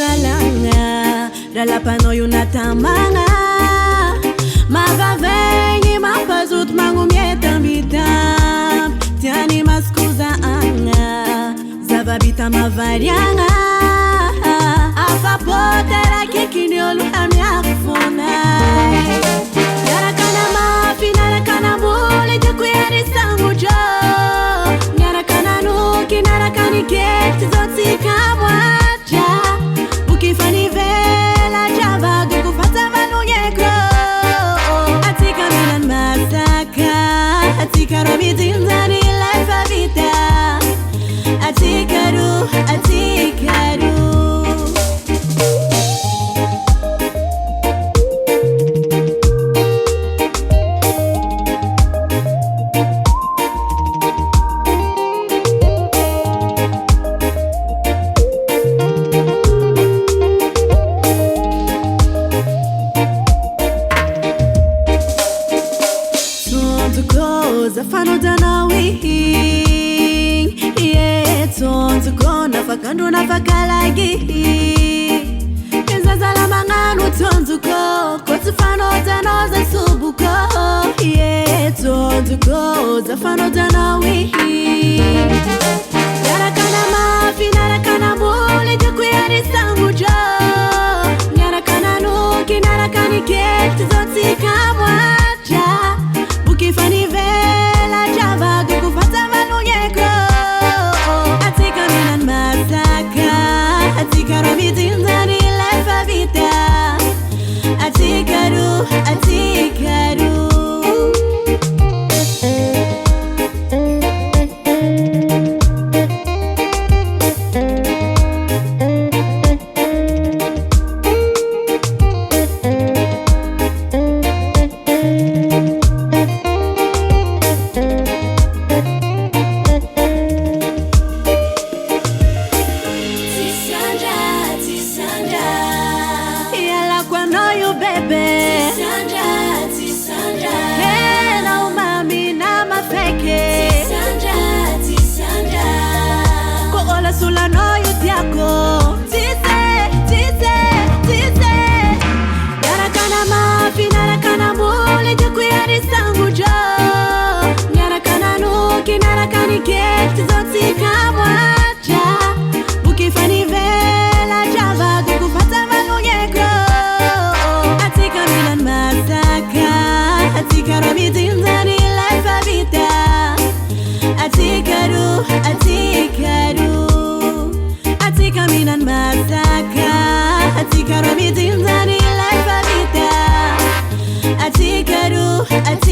lalanga Ralapanoy unatamanga Mavavegni mapazut mangumietambitap Tiani maskuza anga Zavabita mavarianga Afapotera kikiniolu amyakufunai Yarakana mafi narakana muli Jakuyari sangu jo Narakana nuki narakani kekti zoti kamwaja Ukifani vela javagu kufata vanu yekro Atika minan masaka Atika romi zinzani life avita Atikaru, atikaru Zafano danawi Tonzu kona fakandu na fakalagi Kenzazala manganu tonzu ko Kotufano danoza subuko Tonzu ko Zafano danawi Yarakana mafi narakana muli Jakuyari sangu jo Narakana nuki narakani kekti zoti kamwaja Bukifani vela javagu kufata vanu yekro Atika minan masaka Atika romi zinzani life avita Atikaru, atikaru Sula no yutiako Tise Narakana mafi narakana muli Jakuyari sangu jo Narakana nuki narakani kekti zoti kamwaja Ukifani vela javagu kufata vanu yekro Atika minan masaka Atika romi zinzani life avita Atikaru, atikaru Atika minan masaka Atika romi zinzani life avita Atikaru, atikaru